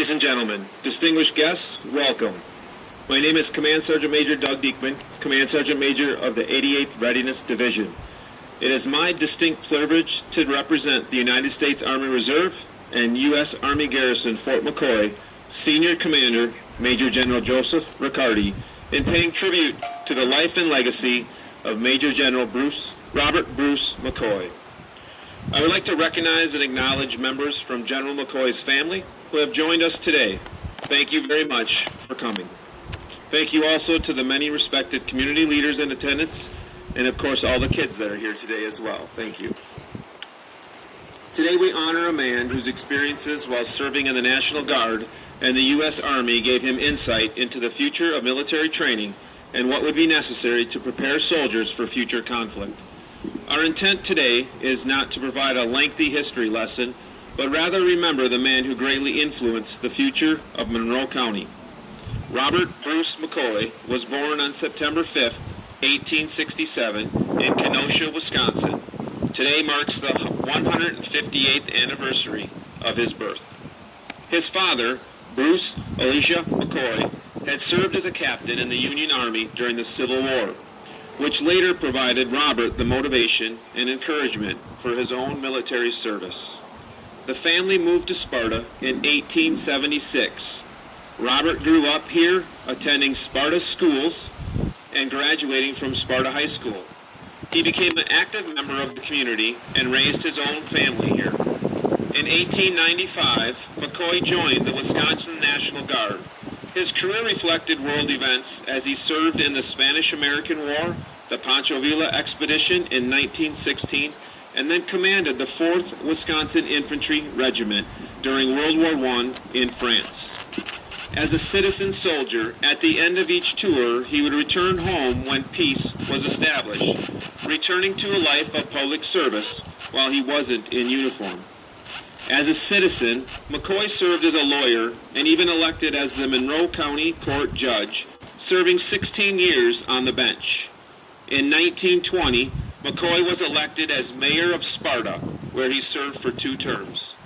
Ladies and gentlemen, distinguished guests, welcome. My name is Command Sergeant Major Doug Diekman, Command Sergeant Major of the 88th Readiness Division. It is my distinct privilege to represent the United States Army Reserve and U.S. Army Garrison-Fort McCoy Senior Commander Major General Joseph Riccardi in paying tribute to the life and legacy of Major General Robert Bruce McCoy. I would like to recognize and acknowledge members from General McCoy's family who have joined us today. Thank you very much for coming. Thank you also to the many respected community leaders in attendance, and of course all the kids that are here today as well. Thank you. Today we honor a man whose experiences while serving in the National Guard and the U.S. Army gave him insight into the future of military training and what would be necessary to prepare soldiers for future conflict. Our intent today is not to provide a lengthy history lesson, but rather remember the man who greatly influenced the future of Monroe County. Robert Bruce McCoy was born on September 5th, 1867 in Kenosha, Wisconsin. Today marks the 158th anniversary of his birth. His father, Bruce Elisha McCoy, had served as a captain in the Union Army during the Civil War, which later provided Robert the motivation and encouragement for his own military service. The family moved to Sparta in 1876. Robert grew up here, attending Sparta schools and graduating from Sparta High School. He became an active member of the community and raised his own family here. In 1895, McCoy joined the Wisconsin National Guard. His career reflected world events as he served in the Spanish-American War, the Pancho Villa expedition in 1916, and then commanded the 4th Wisconsin Infantry Regiment during World War I in France. As a citizen soldier, at the end of each tour, he would return home when peace was established, returning to a life of public service while he wasn't in uniform. As a citizen, McCoy served as a lawyer and even elected as the Monroe County Court Judge, serving 16 years on the bench. In 1920, McCoy was elected as mayor of Sparta, where he served for 2 terms.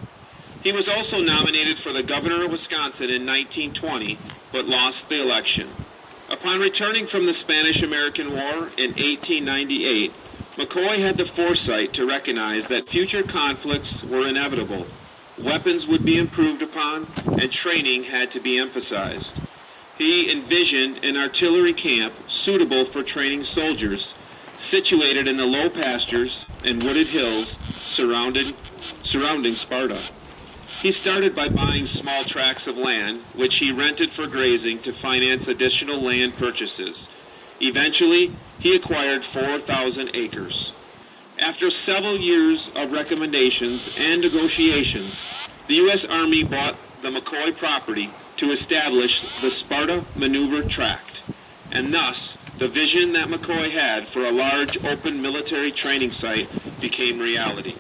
He was also nominated for the governor of Wisconsin in 1920, but lost the election. Upon returning from the Spanish-American War in 1898, McCoy had the foresight to recognize that future conflicts were inevitable. Weapons would be improved upon, and training had to be emphasized. He envisioned an artillery camp suitable for training soldiers, situated in the low pastures and wooded hills surrounding Sparta. He started by buying small tracts of land, which he rented for grazing to finance additional land purchases. Eventually, he acquired 4,000 acres. After several years of recommendations and negotiations, the U.S. Army bought the McCoy property to establish the Sparta Maneuver Tract, and thus the vision that McCoy had for a large open military training site became reality.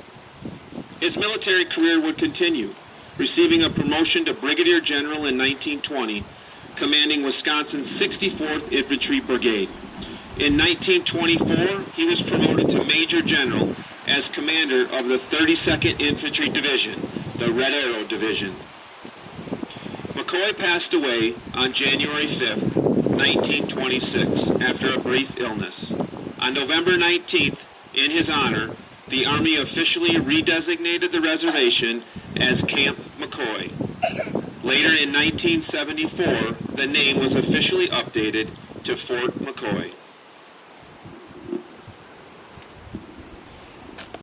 His military career would continue, receiving a promotion to Brigadier General in 1920, commanding Wisconsin's 64th Infantry Brigade. In 1924, he was promoted to Major General as commander of the 32nd Infantry Division, the Red Arrow Division. McCoy passed away on January 5th, 1926, after a brief illness. On November 19th, in his honor, the Army officially redesignated the reservation as Camp McCoy. Later in 1974, the name was officially updated to Fort McCoy.